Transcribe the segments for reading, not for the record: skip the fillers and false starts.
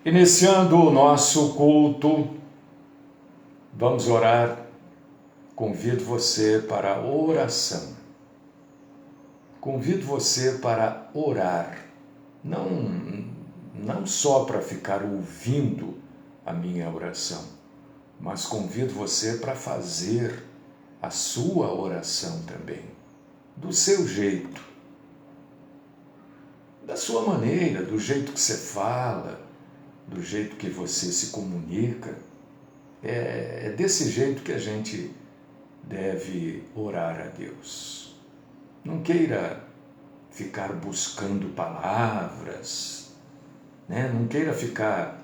Iniciando o nosso culto, vamos orar. Convido você para a oração. Convido você para orar, não só para ficar ouvindo a minha oração, mas convido você para fazer a sua oração também, do seu jeito, da sua maneira, do jeito que você fala, do jeito que você se comunica. É desse jeito que a gente deve orar a Deus. Não queira ficar buscando palavras, né? Não queira ficar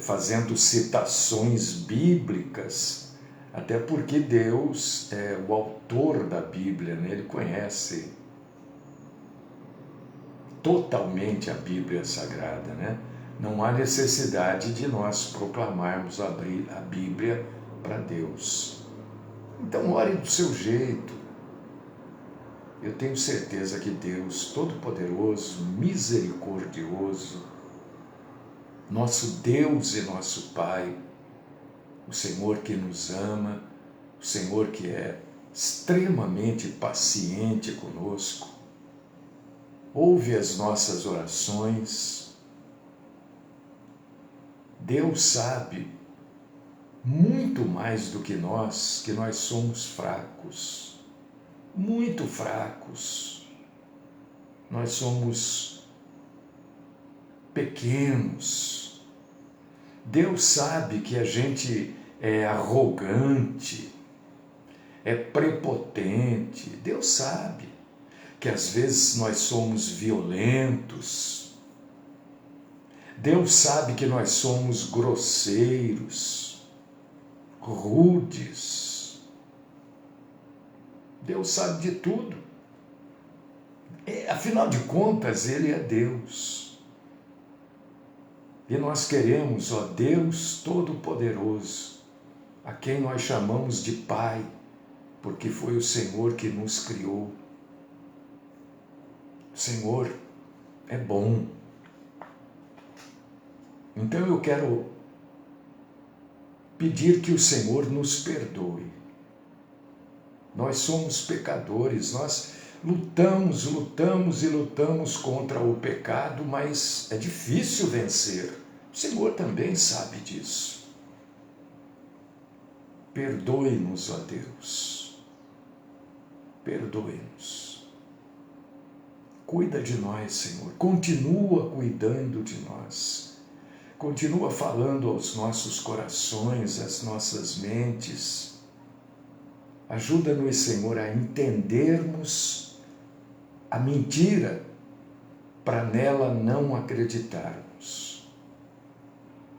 fazendo citações bíblicas, até porque Deus é o autor da Bíblia, né? Ele conhece totalmente a Bíblia Sagrada, né? Não há necessidade de nós proclamarmos a Bíblia para Deus. Então ore do seu jeito. Eu tenho certeza que Deus Todo-Poderoso, Misericordioso, nosso Deus e nosso Pai, o Senhor que nos ama, o Senhor que é extremamente paciente conosco, ouve as nossas orações. Deus sabe muito mais do que nós somos fracos, muito fracos. Nós somos pequenos. Deus sabe que a gente é arrogante, é prepotente. Deus sabe que às vezes nós somos violentos. Deus sabe que nós somos grosseiros, rudes. Deus sabe de tudo. Afinal de contas, Ele é Deus. E nós queremos, ó Deus Todo-Poderoso, a quem nós chamamos de Pai, porque foi o Senhor que nos criou. O Senhor é bom. Então eu quero pedir que o Senhor nos perdoe. Nós somos pecadores, nós lutamos contra o pecado, mas é difícil vencer. O Senhor também sabe disso. Perdoe-nos, ó Deus. Perdoe-nos. Cuida de nós, Senhor. Continua cuidando de nós. Continua falando aos nossos corações, às nossas mentes. Ajuda-nos, Senhor, a entendermos a mentira para nela não acreditarmos.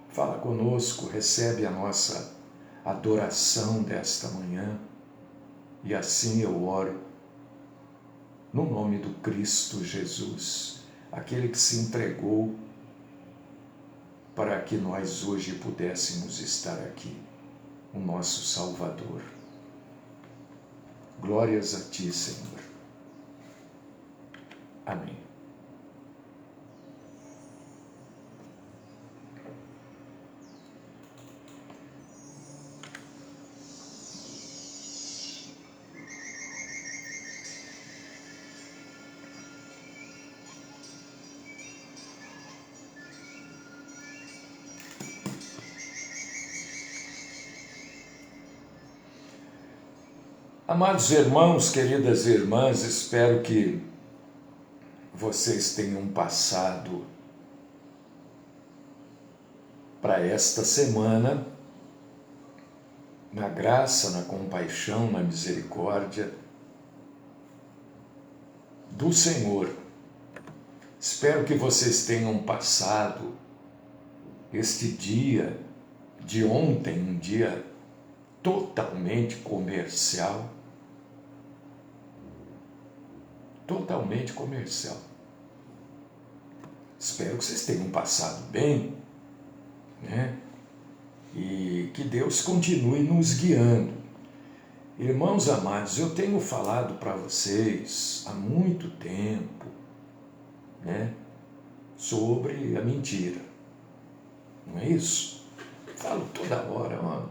Fala conosco, recebe a nossa adoração desta manhã e assim eu oro no nome do Cristo Jesus, aquele que se entregou para que nós hoje pudéssemos estar aqui, o nosso Salvador. Glórias a Ti, Senhor. Amém. Amados irmãos, queridas irmãs, espero que vocês tenham passado para esta semana na graça, na compaixão, na misericórdia do Senhor. Espero que vocês tenham passado este dia de ontem, um dia totalmente comercial. Totalmente comercial. Espero que vocês tenham passado bem, né? E que Deus continue nos guiando. Irmãos amados, eu tenho falado para vocês há muito tempo, né, sobre a mentira. Não é isso? Falo toda hora, ó,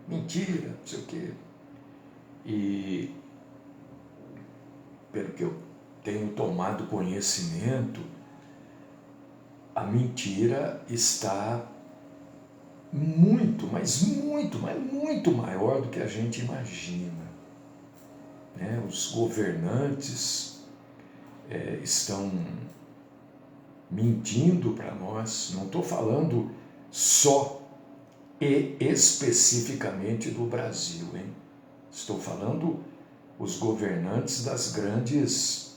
mentira, não sei o quê. E pelo que eu tenho tomado conhecimento, a mentira está muito, mas muito maior do que a gente imagina. Né? Os governantes estão mentindo para nós. Não estou falando só e especificamente do Brasil, hein? Estou falando os governantes das grandes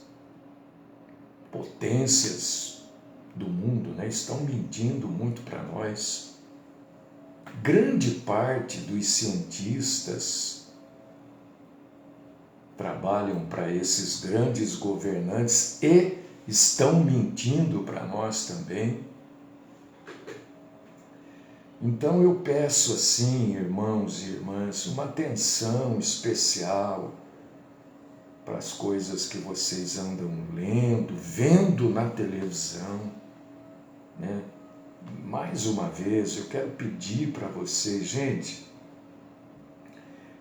potências do mundo, né? Estão mentindo muito para nós. Grande parte dos cientistas trabalham para esses grandes governantes e estão mentindo para nós também. Então eu peço assim, irmãos e irmãs, uma atenção especial para as coisas que vocês andam lendo, vendo na televisão, né? Mais uma vez, eu quero pedir para vocês, gente,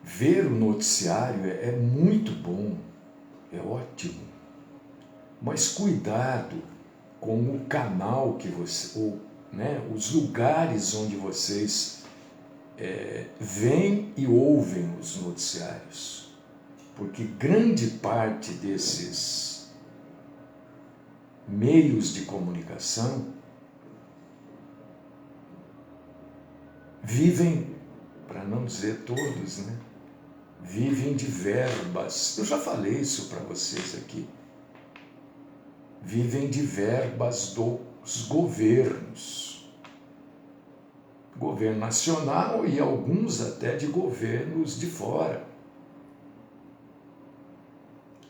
ver o noticiário é muito bom, é ótimo, mas cuidado com o canal que você, ou, né, os lugares onde vocês veem e ouvem os noticiários, porque grande parte desses meios de comunicação vivem, para não dizer todos, né? Vivem de verbas. Eu já falei isso para vocês aqui. Vivem de verbas dos governos. Governo nacional e alguns até de governos de fora.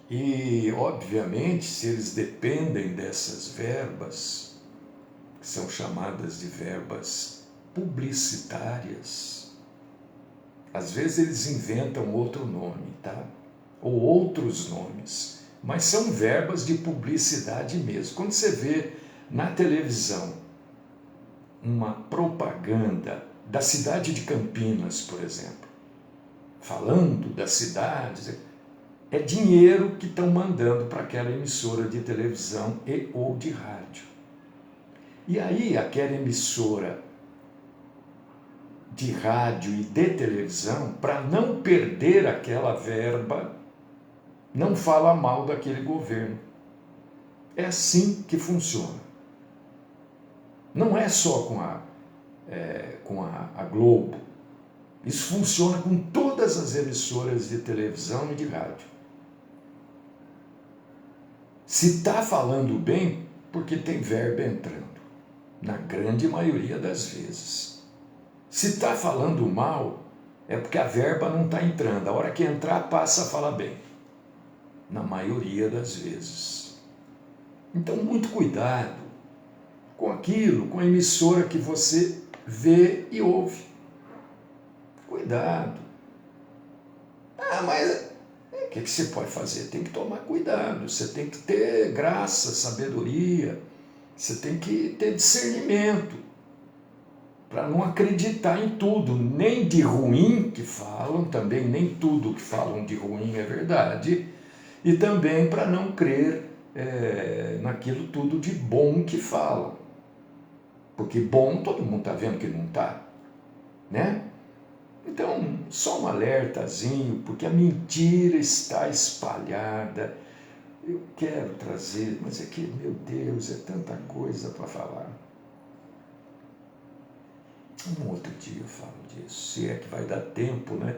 E, obviamente, se eles dependem dessas verbas, que são chamadas de verbas publicitárias, às vezes eles inventam outro nome, tá? Ou outros nomes, mas são verbas de publicidade mesmo. Quando você vê na televisão uma propaganda da cidade de Campinas, por exemplo, falando da cidade, é dinheiro que estão mandando para aquela emissora de televisão e ou de rádio. E aí aquela emissora de rádio e de televisão, para não perder aquela verba, não fala mal daquele governo. É assim que funciona. Não é só com a Globo. Isso funciona com todas as emissoras de televisão e de rádio. Se está falando bem, porque tem verba entrando, na grande maioria das vezes. Se está falando mal, é porque a verba não está entrando. A hora que entrar, passa a falar bem. Na maioria das vezes. Então, muito cuidado com aquilo, com a emissora que você vê e ouve. Cuidado. Mas o que você pode fazer? Tem que tomar cuidado. Você tem que ter graça, sabedoria. Você tem que ter discernimento. Para não acreditar em tudo, nem de ruim que falam, também nem tudo que falam de ruim é verdade, e também para não crer naquilo tudo de bom que falam. Porque bom todo mundo está vendo que não está, né? Então, só um alertazinho, porque a mentira está espalhada. Eu quero trazer, mas é que, meu Deus, é tanta coisa para falar. Um outro dia eu falo disso, se é que vai dar tempo, né?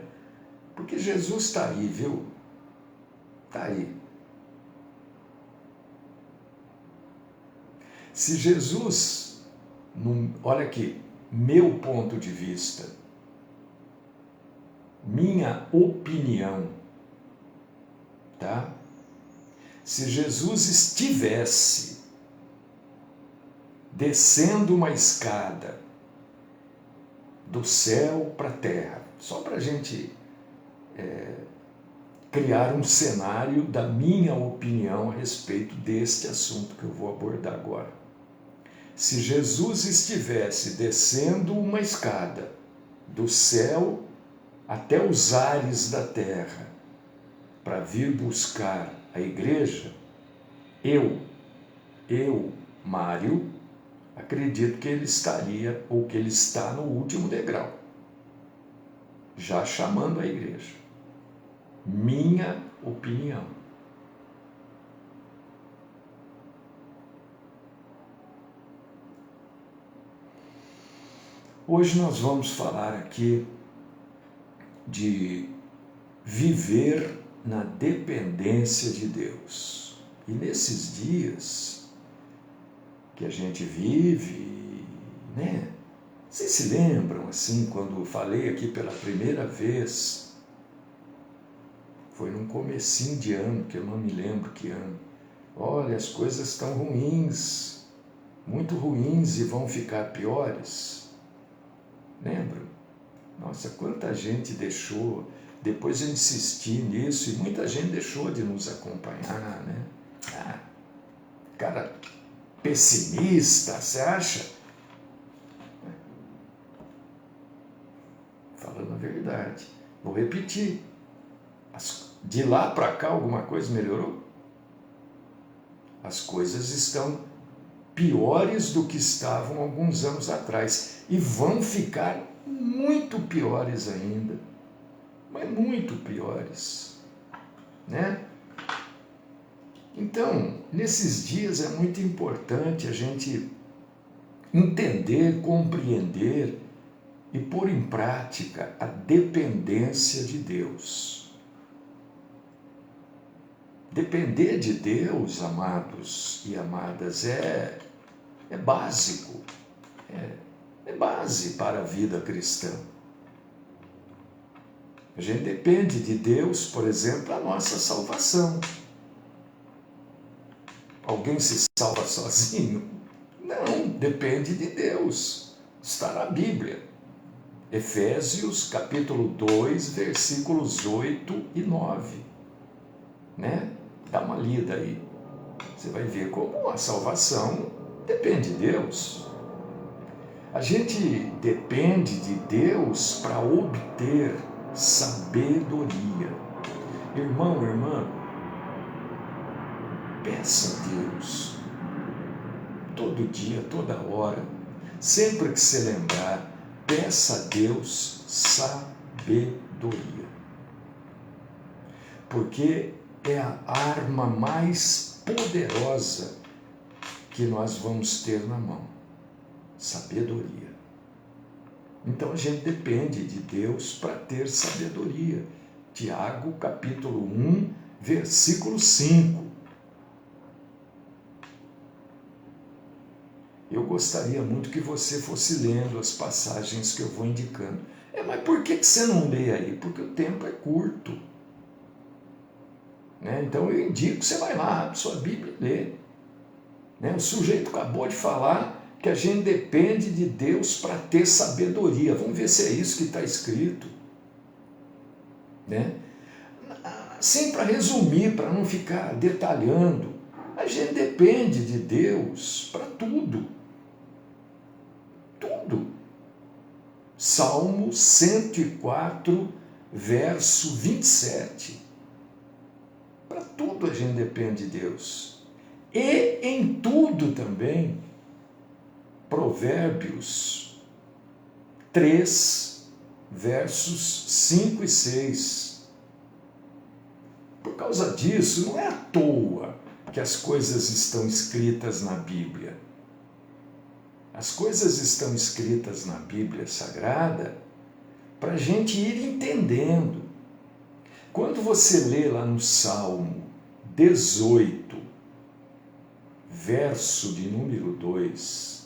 Porque Jesus está aí, viu? Está aí. Se Jesus, olha aqui, meu ponto de vista, minha opinião, tá? Se Jesus estivesse descendo uma escada do céu para a terra, só para a gente criar um cenário da minha opinião a respeito deste assunto que eu vou abordar agora. Se Jesus estivesse descendo uma escada do céu até os ares da terra para vir buscar a igreja, eu, Mário, acredito que ele estaria, ou que ele está no último degrau, já chamando a igreja. Minha opinião. Hoje nós vamos falar aqui de viver na dependência de Deus. E nesses dias que a gente vive, né? Vocês se lembram, assim, quando falei aqui pela primeira vez, foi num comecinho de ano, que eu não me lembro que ano. Olha, as coisas estão ruins, muito ruins, e vão ficar piores. Lembram? Nossa, quanta gente deixou. Depois eu insisti nisso e muita gente deixou de nos acompanhar, né? Cara pessimista, você acha? Falando a verdade. Vou repetir. De lá para cá alguma coisa melhorou? As coisas estão piores do que estavam alguns anos atrás e vão ficar muito piores ainda, mas muito piores, né? Então, nesses dias é muito importante a gente entender, compreender e pôr em prática a dependência de Deus. Depender de Deus, amados e amadas, é básico, é base para a vida cristã. A gente depende de Deus, por exemplo, a nossa salvação. Alguém se salva sozinho? Não, depende de Deus. Está na Bíblia. Efésios capítulo 2, versículos 8 e 9. Né? Dá uma lida aí. Você vai ver como a salvação depende de Deus. A gente depende de Deus para obter sabedoria. Irmão, irmã, peça a Deus, todo dia, toda hora, sempre que se lembrar, peça a Deus sabedoria. Porque é a arma mais poderosa que nós vamos ter na mão. Sabedoria. Então a gente depende de Deus para ter sabedoria. Tiago, capítulo 1, versículo 5. Eu gostaria muito que você fosse lendo as passagens que eu vou indicando. Mas por que você não lê aí? Porque o tempo é curto. Né? Então eu indico que você vai lá, abre sua Bíblia e lê. Né? O sujeito acabou de falar que a gente depende de Deus para ter sabedoria. Vamos ver se é isso que está escrito. Né? Assim, para resumir, para não ficar detalhando, a gente depende de Deus para tudo. Tudo. Salmo 104, verso 27. Para tudo a gente depende de Deus. E em tudo também, Provérbios 3, versos 5 e 6. Por causa disso, não é à toa que as coisas estão escritas na Bíblia. As coisas estão escritas na Bíblia Sagrada para a gente ir entendendo. Quando você lê lá no Salmo 18, verso de número 2,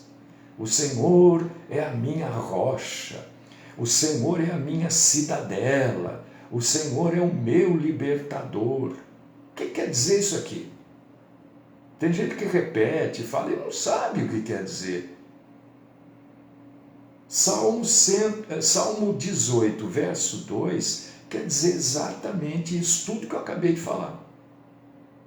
o Senhor é a minha rocha, o Senhor é a minha cidadela, o Senhor é o meu libertador. O que quer dizer isso aqui? Tem gente que repete, fala e não sabe o que quer dizer. Salmo 18, verso 2, quer dizer exatamente isso, tudo que eu acabei de falar.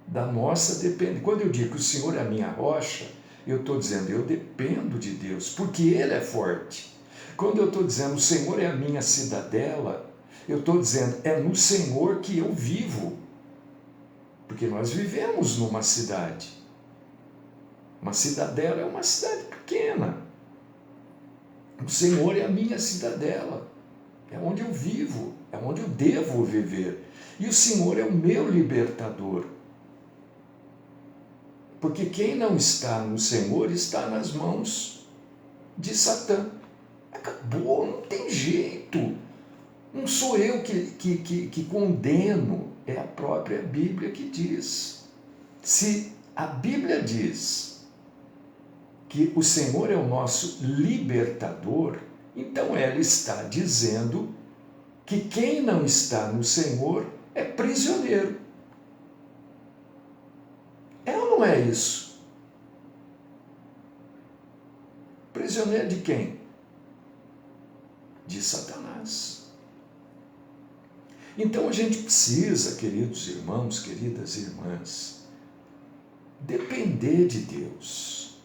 Da nossa dependência. Quando eu digo que o Senhor é a minha rocha, eu estou dizendo, eu dependo de Deus, porque Ele é forte. Quando eu estou dizendo, o Senhor é a minha cidadela, eu estou dizendo, é no Senhor que eu vivo. Porque nós vivemos numa cidade. Uma cidadela é uma cidade pequena. O Senhor é a minha cidadela. É onde eu vivo, é onde eu devo viver. E o Senhor é o meu libertador. Porque quem não está no Senhor está nas mãos de Satã. Acabou, não tem jeito. Não sou eu que condeno, é a própria Bíblia que diz. Se a Bíblia diz que o Senhor é o nosso libertador, então ela está dizendo que quem não está no Senhor é prisioneiro. É ou não é isso? Prisioneiro de quem? De Satanás. Então a gente precisa, queridos irmãos, queridas irmãs, depender de Deus.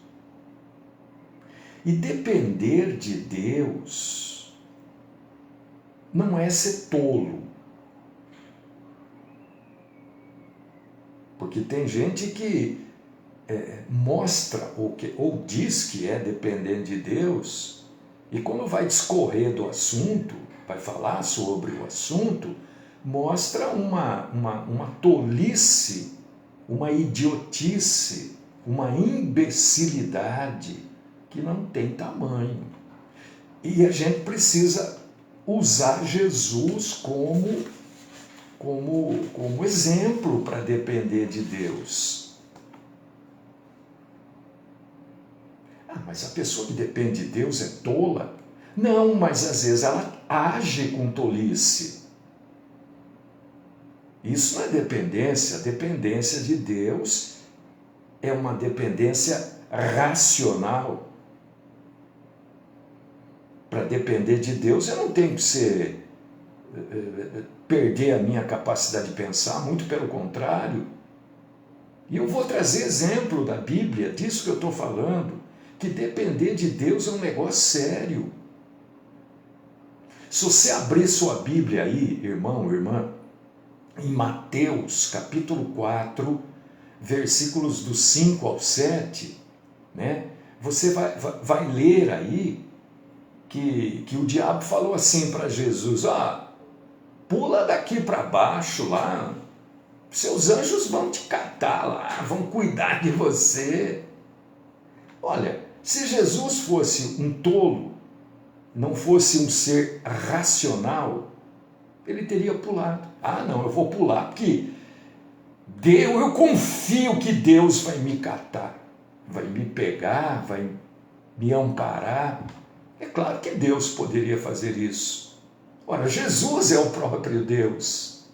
E depender de Deus não é ser tolo. Porque tem gente que mostra ou diz que é dependente de Deus, e quando vai discorrer do assunto, vai falar sobre o assunto, mostra uma tolice, uma idiotice, uma imbecilidade que não tem tamanho. E a gente precisa usar Jesus como exemplo para depender de Deus. Mas a pessoa que depende de Deus é tola? Não, mas às vezes ela age com tolice. Isso não é dependência. A dependência de Deus é uma dependência racional. Para depender de Deus, eu não tenho que perder a minha capacidade de pensar, muito pelo contrário. E eu vou trazer exemplo da Bíblia, disso que eu estou falando, que depender de Deus é um negócio sério. Se você abrir sua Bíblia aí, irmão, irmã, em Mateus capítulo 4, versículos do 5 ao 7, né, você vai ler aí que o diabo falou assim para Jesus, pula daqui para baixo lá, seus anjos vão te catar lá, vão cuidar de você. Olha, se Jesus fosse um tolo, não fosse um ser racional, ele teria pulado. Não, eu vou pular porque eu confio que Deus vai me catar, vai me pegar, vai me amparar. É claro que Deus poderia fazer isso. Ora, Jesus é o próprio Deus.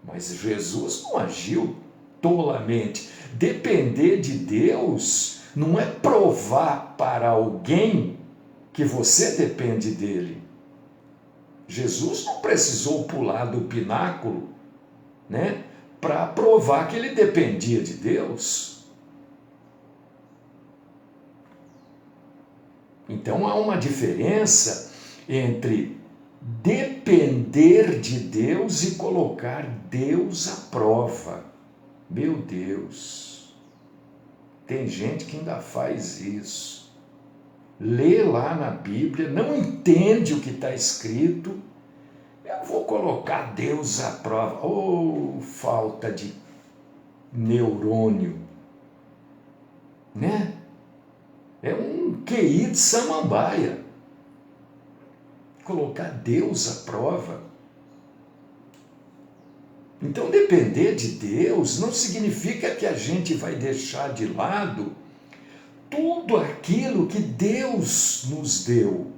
Mas Jesus não agiu tolamente. Depender de Deus não é provar para alguém que você depende dele. Jesus não precisou pular do pináculo, né, para provar que ele dependia de Deus. Então há uma diferença entre depender de Deus e colocar Deus à prova. Meu Deus, tem gente que ainda faz isso. Lê lá na Bíblia, não entende o que está escrito, eu vou colocar Deus à prova. Falta de neurônio, né? É um QI de samambaia. Colocar Deus à prova. Então, depender de Deus não significa que a gente vai deixar de lado tudo aquilo que Deus nos deu.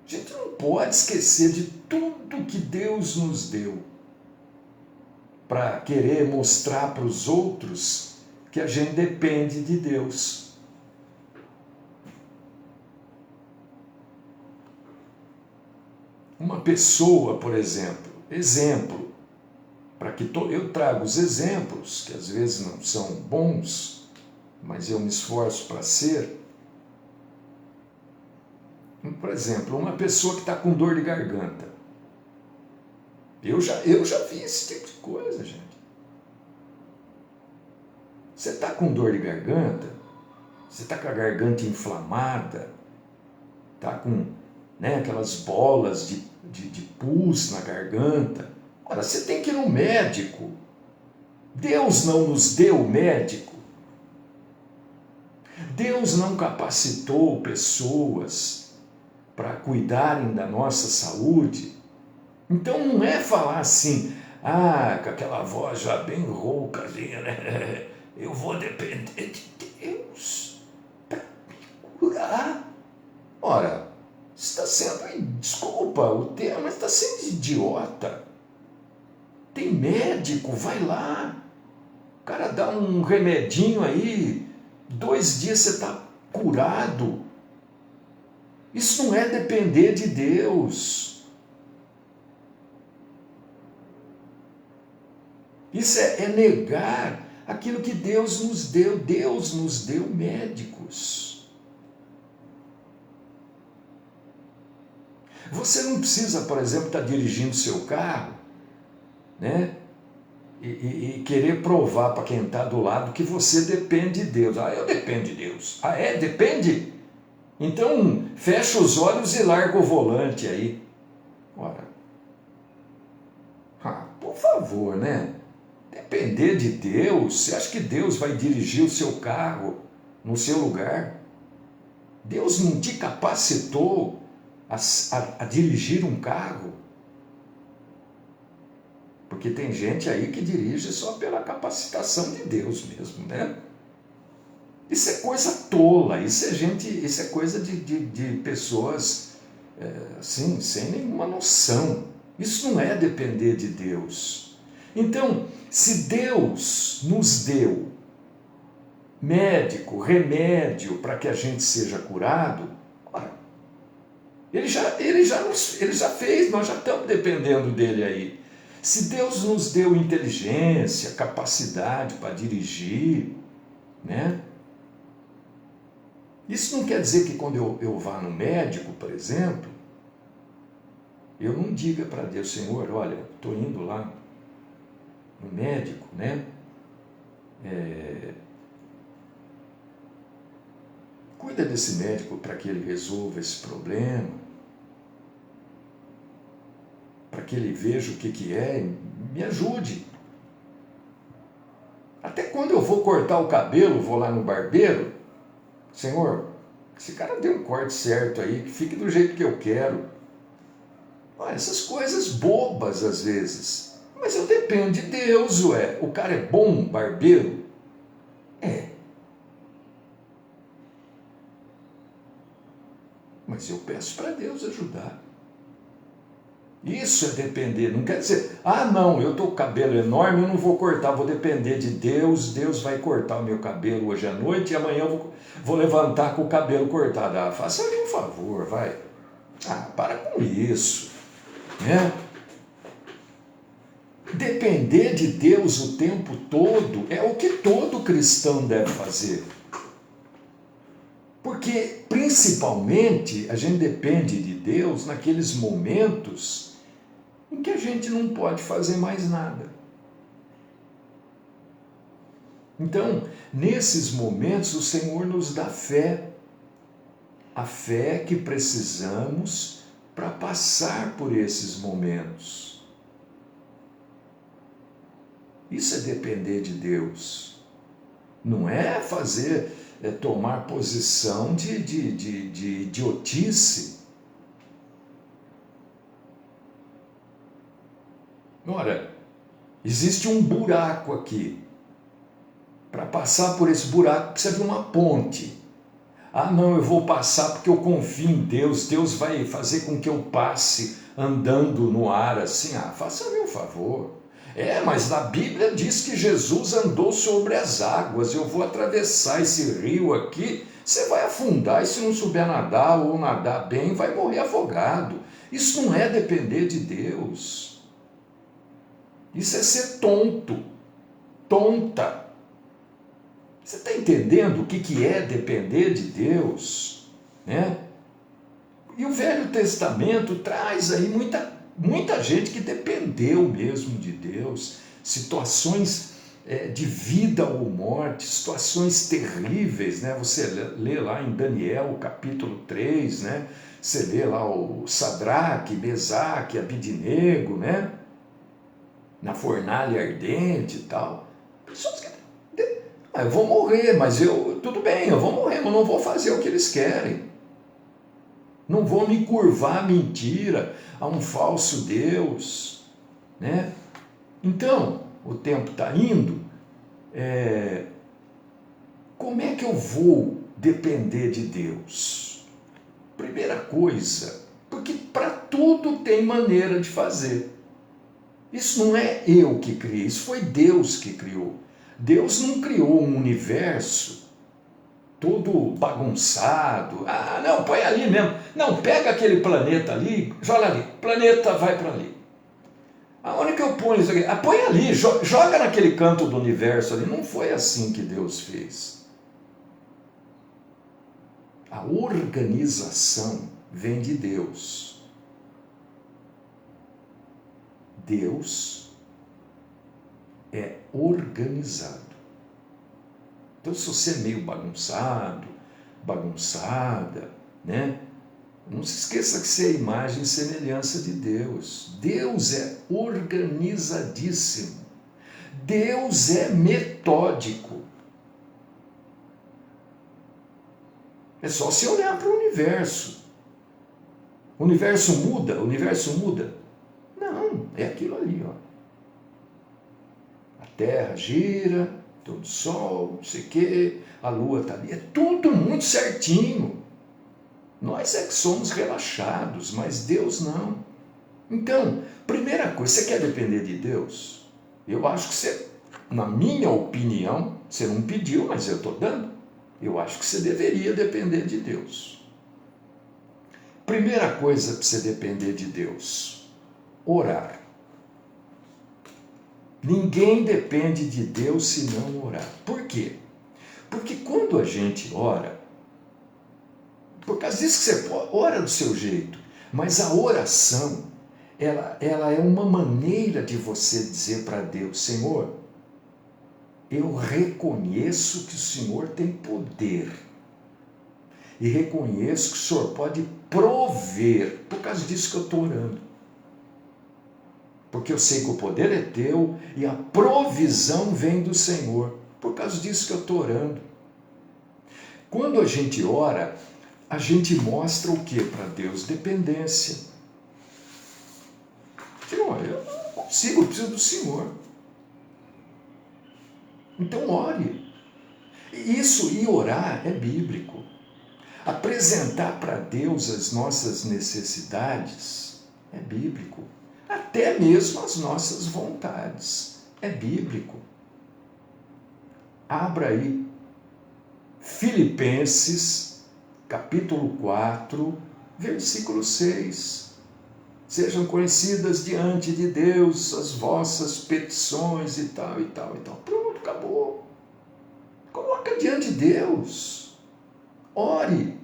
A gente não pode esquecer de tudo que Deus nos deu para querer mostrar para os outros que a gente depende de Deus. Uma pessoa, por exemplo, para que eu trago os exemplos, que às vezes não são bons, mas eu me esforço para ser. Por exemplo, uma pessoa que está com dor de garganta. Eu já vi esse tipo de coisa, gente. Você está com dor de garganta, você está com a garganta inflamada, está com, né, aquelas bolas de pus na garganta. Ora, você tem que ir no médico. Deus não nos deu médico. Deus não capacitou pessoas para cuidarem da nossa saúde. Então não é falar assim, com aquela voz já bem roucazinha, né? Eu vou depender de Deus para me curar. Ora, você está sendo, desculpa o termo, mas está sendo idiota. Tem médico, vai lá. O cara dá um remedinho aí, 2 dias você está curado. Isso não é depender de Deus. Isso é negar aquilo que Deus nos deu. Deus nos deu médicos. Você não precisa, por exemplo, estar dirigindo seu carro, né? E querer provar para quem está do lado que você depende de Deus. Eu dependo de Deus. Depende? Então, fecha os olhos e larga o volante aí. Ora, por favor, né? Depender de Deus, você acha que Deus vai dirigir o seu carro no seu lugar? Deus não te capacitou a dirigir um carro? Porque tem gente aí que dirige só pela capacitação de Deus mesmo, né? Isso é coisa tola, isso é coisa de pessoas assim, sem nenhuma noção. Isso não é depender de Deus. Então, se Deus nos deu remédio para que a gente seja curado, ele já fez, nós já estamos dependendo dele aí. Se Deus nos deu inteligência, capacidade para dirigir, né? Isso não quer dizer que quando eu vá no médico, por exemplo, eu não diga para Deus, Senhor, olha, estou indo lá no médico, né? Cuida desse médico para que ele resolva esse problema, para que ele veja o que é, me ajude. Até quando eu vou cortar o cabelo, vou lá no barbeiro, Senhor, esse cara deu um corte certo aí, que fique do jeito que eu quero. Essas coisas bobas às vezes. Mas eu dependo de Deus, ué. O cara é bom, barbeiro? É. Mas eu peço para Deus ajudar. Isso é depender. Não quer dizer, não, eu estou com o cabelo enorme, eu não vou cortar, vou depender de Deus. Deus vai cortar o meu cabelo hoje à noite e amanhã eu vou levantar com o cabelo cortado. Faça-me um favor, vai. Para com isso. Né? Depender de Deus o tempo todo é o que todo cristão deve fazer. Porque, principalmente, a gente depende de Deus naqueles momentos em que a gente não pode fazer mais nada. Então, nesses momentos, o Senhor nos dá fé. A fé que precisamos para passar por esses momentos. Isso é depender de Deus. Não é tomar posição de idiotice. Ora, existe um buraco aqui. Para passar por esse buraco precisa de uma ponte. Não, eu vou passar porque eu confio em Deus. Deus vai fazer com que eu passe andando no ar assim. Faça-me um favor. Mas na Bíblia diz que Jesus andou sobre as águas. Eu vou atravessar esse rio aqui. Você vai afundar e se não souber nadar ou nadar bem, vai morrer afogado. Isso não é depender de Deus. Isso é ser tonto, tonta. Você está entendendo o que é depender de Deus? Né? E o Velho Testamento traz aí muita gente que dependeu mesmo de Deus, situações de vida ou morte, situações terríveis, né? Você lê lá em Daniel, capítulo 3, né? Você lê lá o Sadraque, Mesaque, Abidnego, né? Na fornalha ardente e tal. Pessoas que eu vou morrer, mas tudo bem, eu vou morrer, mas não vou fazer o que eles querem. Não vou me curvar à mentira, a um falso Deus, né? Então, o tempo está indo, como é que eu vou depender de Deus? Primeira coisa, porque para tudo tem maneira de fazer. Isso não é eu que criei, isso foi Deus que criou. Deus não criou um universo todo bagunçado. Ah, não, põe ali mesmo. Não, pega aquele planeta ali, joga ali. Planeta vai para ali. Aonde que eu ponho isso aqui? Ah, põe ali, joga naquele canto do universo ali. Não foi assim que Deus fez. A organização vem de Deus. Deus é organizado. Então, se você é meio bagunçado, bagunçada, né? Não se esqueça que você é a imagem e semelhança de Deus. Deus é organizadíssimo. Deus é metódico. É só se olhar para o universo. O universo muda? O universo muda? Não, é aquilo ali, ó. A Terra gira, todo o Sol, não sei o quê, a Lua está ali. É tudo muito certinho. Nós é que somos relaxados, mas Deus não. Então, primeira coisa, você quer depender de Deus? Eu acho que você, na minha opinião, você não pediu, mas eu estou dando. Eu acho que você deveria depender de Deus. Primeira coisa para você depender de Deus, orar. Ninguém depende de Deus se não orar. Por quê? Porque quando a gente ora, por causa disso que você ora do seu jeito, mas a oração, ela é uma maneira de você dizer para Deus, Senhor, eu reconheço que o Senhor tem poder e reconheço que o Senhor pode prover, por causa disso que eu estou orando. Porque eu sei que o poder é teu e a provisão vem do Senhor, por causa disso que eu estou orando. Quando a gente ora, a gente mostra o que para Deus? Dependência. Senhor, eu não consigo, eu preciso do Senhor. Então ore. Isso e orar é bíblico. Apresentar para Deus as nossas necessidades é bíblico. Até mesmo as nossas vontades é bíblico. Abra aí Filipenses, capítulo 4, versículo 6. Sejam conhecidas diante de Deus as vossas petições e tal, e tal, e tal. Pronto, acabou. Coloca diante de Deus. Ore.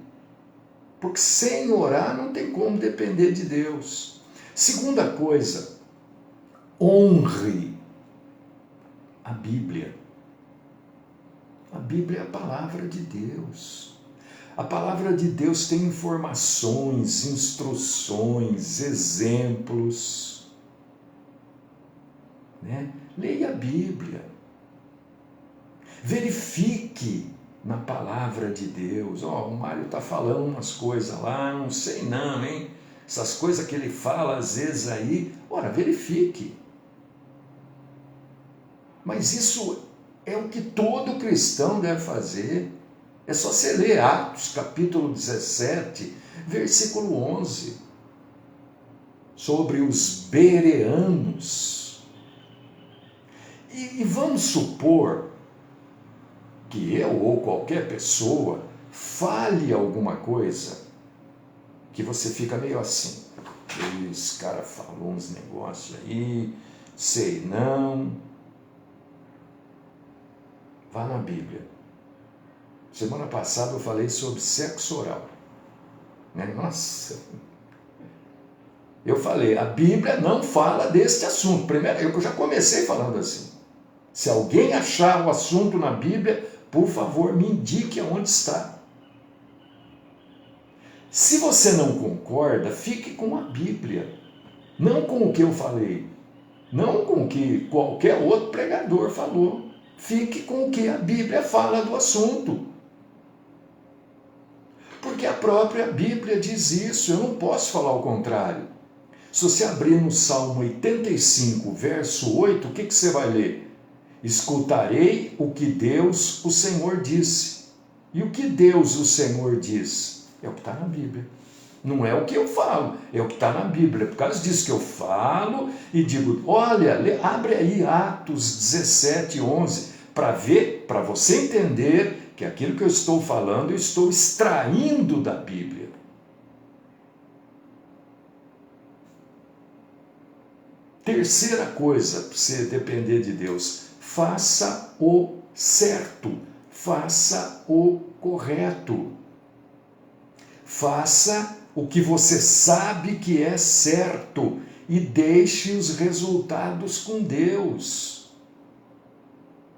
Porque sem orar não tem como depender de Deus. Segunda coisa, honre a Bíblia. A Bíblia é a palavra de Deus. A palavra de Deus tem informações, instruções, exemplos. Né? Leia a Bíblia. Verifique na palavra de Deus. O Mário está falando umas coisas lá, não sei não, hein? Essas coisas que ele fala às vezes aí, verifique. Mas isso é o que todo cristão deve fazer. É só você ler Atos, capítulo 17, versículo 11, sobre os bereanos. E vamos supor que eu ou qualquer pessoa fale alguma coisa que você fica meio assim. Esse cara falou uns negócios aí, sei não. Vá na Bíblia. Semana passada eu falei sobre sexo oral. Nossa! Eu falei, a Bíblia não fala deste assunto. Primeiro, eu já comecei falando assim. Se alguém achar o assunto na Bíblia, por favor, me indique aonde está. Se você não concorda, fique com a Bíblia. Não com o que eu falei. Não com o que qualquer outro pregador falou. Fique com o que a Bíblia fala do assunto. Porque a própria Bíblia diz isso, eu não posso falar o contrário. Se você abrir no Salmo 85, verso 8, o que você vai ler? Escutarei o que Deus, o Senhor, disse. E o que Deus, o Senhor, diz? É o que está na Bíblia. Não é o que eu falo, é o que está na Bíblia. Por causa disso que eu falo e digo, olha, abre aí Atos 17, 11, para ver, para você entender que aquilo que eu estou falando, eu estou extraindo da Bíblia. Terceira coisa para você depender de Deus, faça o certo, faça o correto. Faça o que você sabe que é certo e deixe os resultados com Deus.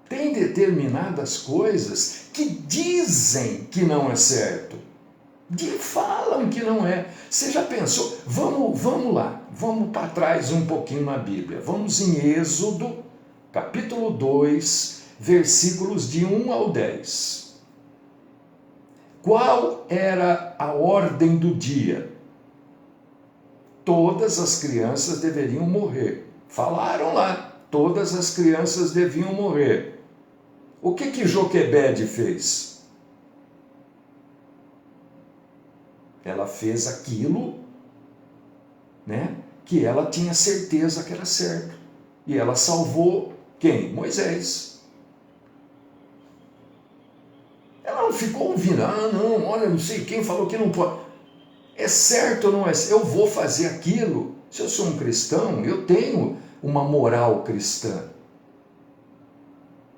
Tem determinadas coisas que dizem que não é certo, falam que não é. Você já pensou? Vamos lá, vamos para trás um pouquinho na Bíblia. Vamos em Êxodo, capítulo 2, versículos de 1 ao 10. Qual era a ordem do dia? Todas as crianças deveriam morrer. Falaram lá, todas as crianças deviam morrer. O que Joquebede fez? Ela fez aquilo, que ela tinha certeza que era certo. E ela salvou quem? Moisés. Ela não ficou ouvindo, não, olha, não sei quem falou que não pode. É certo ou não é? Eu vou fazer aquilo. Se eu sou um cristão, eu tenho uma moral cristã.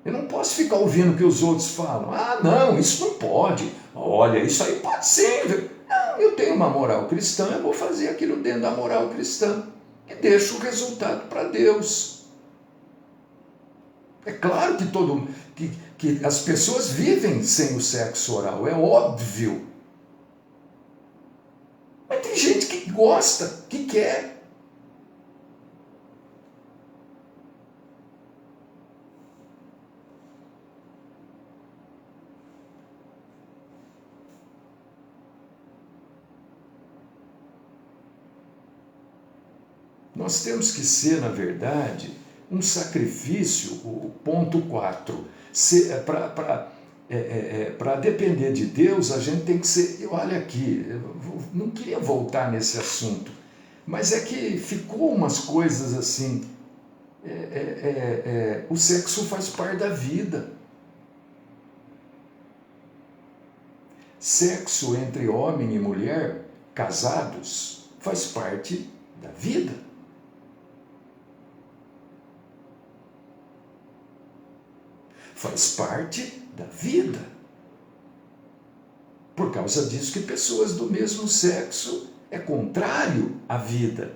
Eu não posso ficar ouvindo o que os outros falam. Não, isso não pode. Olha, isso aí pode ser. Não, eu tenho uma moral cristã, eu vou fazer aquilo dentro da moral cristã. E deixo o resultado para Deus. É claro que as pessoas vivem sem o sexo oral, é óbvio. Mas tem gente que gosta, que quer. Nós temos que ser, na verdade, um sacrifício, o ponto 4. Para depender de Deus, a gente tem que ser... Olha aqui, eu não queria voltar nesse assunto, mas é que ficou umas coisas assim... o sexo faz parte da vida. Sexo entre homem e mulher, casados, faz parte da vida. Faz parte da vida. Por causa disso que pessoas do mesmo sexo é contrário à vida.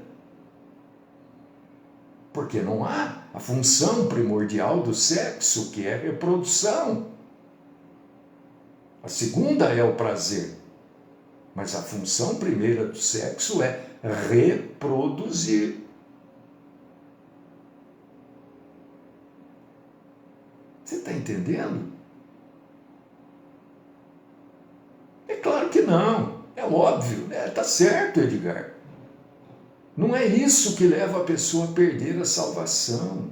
Porque não há a função primordial do sexo, que é a reprodução. A segunda é o prazer. Mas a função primeira do sexo é reproduzir. Você está entendendo? É claro que não. É óbvio. Está certo, Edgar. Não é isso que leva a pessoa a perder a salvação.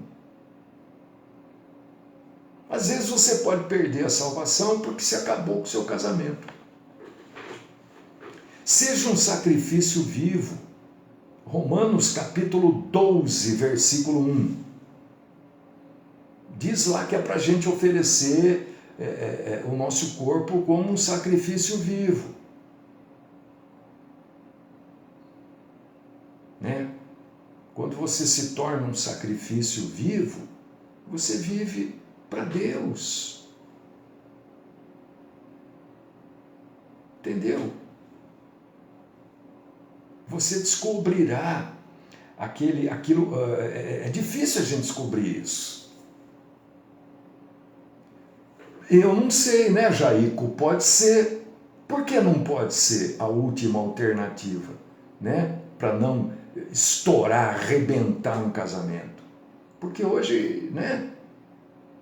Às vezes você pode perder a salvação porque se acabou com o seu casamento. Seja um sacrifício vivo. Romanos capítulo 12, versículo 1. Diz lá que é para a gente oferecer o nosso corpo como um sacrifício vivo. Quando você se torna um sacrifício vivo, você vive para Deus. Entendeu? Você descobrirá aquilo. É difícil a gente descobrir isso. Eu não sei, né, Jaico? Pode ser. Por que não pode ser a última alternativa, né? Para não estourar, arrebentar um casamento. Porque hoje, né?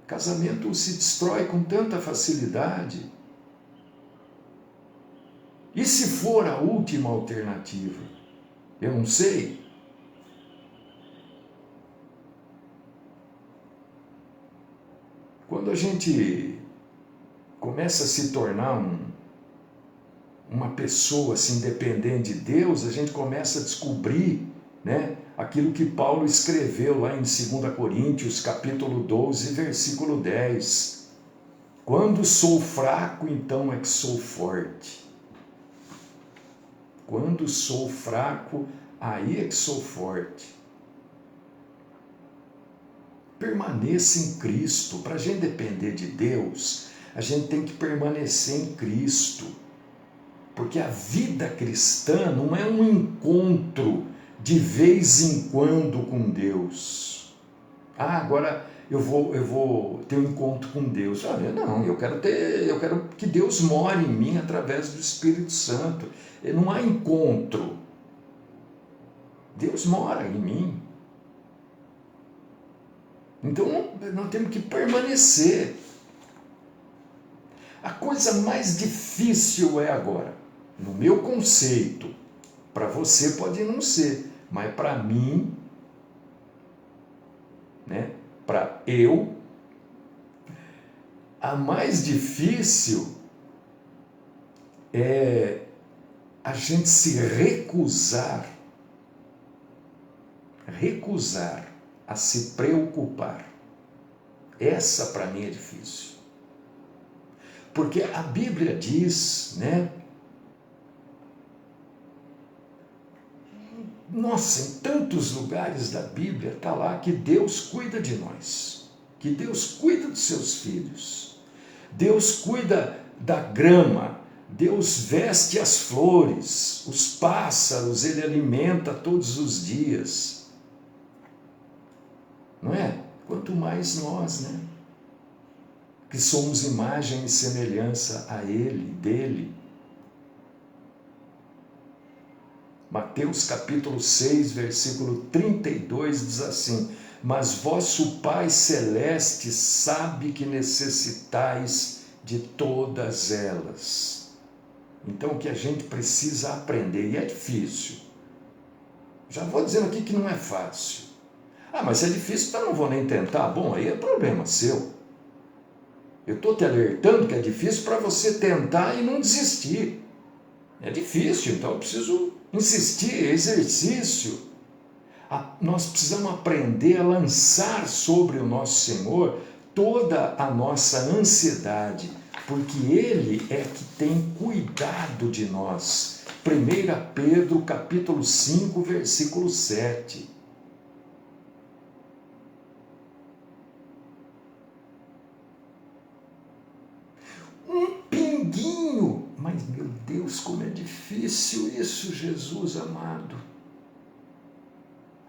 Casamento se destrói com tanta facilidade. E se for a última alternativa? Eu não sei. Quando a gente começa a se tornar uma pessoa assim, dependente de Deus, a gente começa a descobrir, né, aquilo que Paulo escreveu lá em 2 Coríntios, capítulo 12, versículo 10. Quando sou fraco, então é que sou forte. Quando sou fraco, aí é que sou forte. Permaneça em Cristo. Para a gente depender de Deus, a gente tem que permanecer em Cristo. Porque a vida cristã não é um encontro de vez em quando com Deus. Agora eu vou ter um encontro com Deus. Olha, não, eu quero que Deus more em mim através do Espírito Santo. Não há encontro. Deus mora em mim. Então nós temos que permanecer. A coisa mais difícil é agora, no meu conceito, para você pode não ser, mas para mim, né, para eu, a mais difícil é a gente se recusar a se preocupar. Essa para mim é difícil. Porque a Bíblia diz, né? Nossa, em tantos lugares da Bíblia está lá que Deus cuida de nós, que Deus cuida dos seus filhos, Deus cuida da grama, Deus veste as flores, os pássaros, Ele alimenta todos os dias. Não é? Quanto mais nós, né? Que somos imagem e semelhança a Ele, dele. Mateus capítulo 6, versículo 32 diz assim: mas vosso Pai Celeste sabe que necessitais de todas elas. Então o que a gente precisa aprender, e é difícil, já vou dizendo aqui que não é fácil. Mas se é difícil, então não vou nem tentar. Bom, aí é problema seu. Eu estou te alertando que é difícil para você tentar e não desistir. É difícil, então eu preciso insistir, é exercício. Nós precisamos aprender a lançar sobre o nosso Senhor toda a nossa ansiedade, porque Ele é que tem cuidado de nós. 1 Pedro capítulo 5, versículo 7. Pinguinho, mas meu Deus, como é difícil isso, Jesus amado.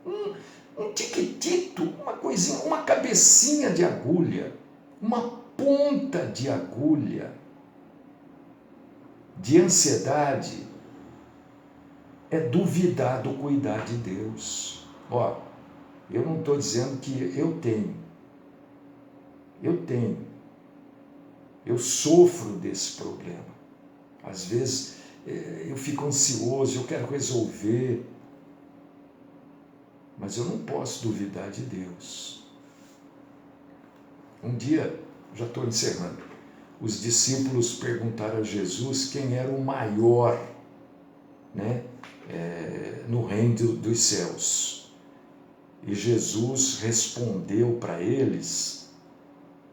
Um tiquitito, uma coisinha, uma cabecinha de agulha, uma ponta de agulha de ansiedade é duvidar do cuidar de Deus. Eu não estou dizendo que eu tenho. Eu sofro desse problema. Às vezes eu fico ansioso, eu quero resolver, mas eu não posso duvidar de Deus. Um dia, já estou encerrando, os discípulos perguntaram a Jesus quem era o maior, né, no reino dos céus. E Jesus respondeu para eles,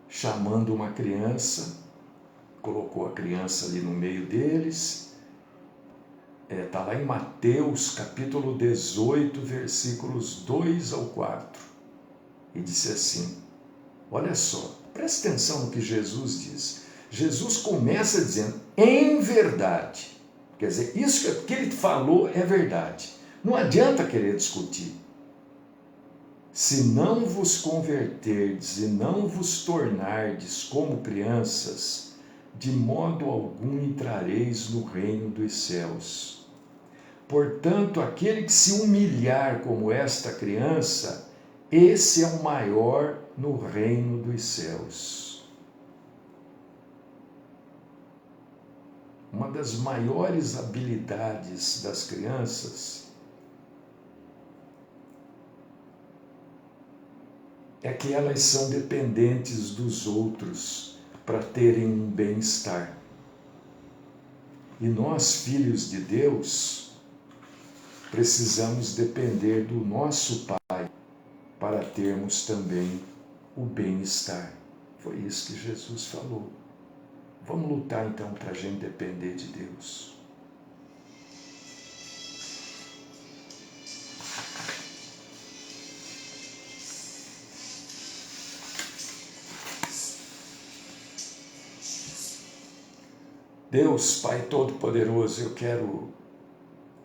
chamando uma criança, colocou a criança ali no meio deles. Está lá em Mateus capítulo 18, versículos 2 ao 4. E disse assim, olha só, presta atenção no que Jesus diz. Jesus começa dizendo, em verdade. Quer dizer, isso que ele falou é verdade. Não adianta querer discutir. Se não vos converterdes e não vos tornardes como crianças, de modo algum entrareis no reino dos céus. Portanto, aquele que se humilhar como esta criança, esse é o maior no reino dos céus. Uma das maiores habilidades das crianças é que elas são dependentes dos outros para terem um bem-estar. E nós, filhos de Deus, precisamos depender do nosso Pai para termos também o bem-estar. Foi isso que Jesus falou. Vamos lutar então para a gente depender de Deus. Deus, Pai Todo-Poderoso, eu quero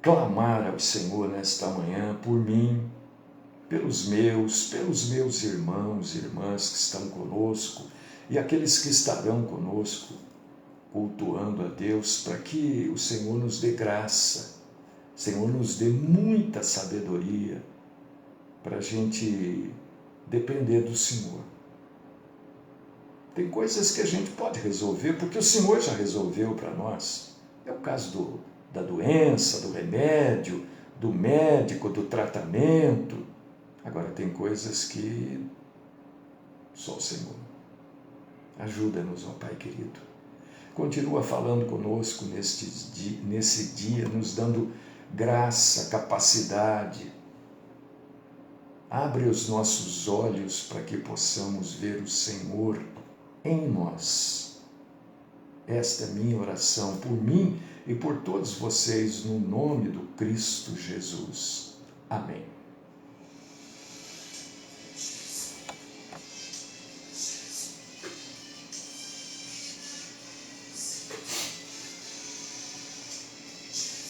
clamar ao Senhor nesta manhã por mim, pelos meus irmãos e irmãs que estão conosco e aqueles que estarão conosco, cultuando a Deus, para que o Senhor nos dê graça, o Senhor nos dê muita sabedoria para a gente depender do Senhor. Tem coisas que a gente pode resolver, porque o Senhor já resolveu para nós. É o caso da doença, do remédio, do médico, do tratamento. Agora, tem coisas que só o Senhor. Ajuda-nos, ó Pai querido. Continua falando conosco nesse dia, nos dando graça, capacidade. Abre os nossos olhos para que possamos ver o Senhor em nós. Esta é minha oração por mim e por todos vocês, no nome do Cristo Jesus. Amém.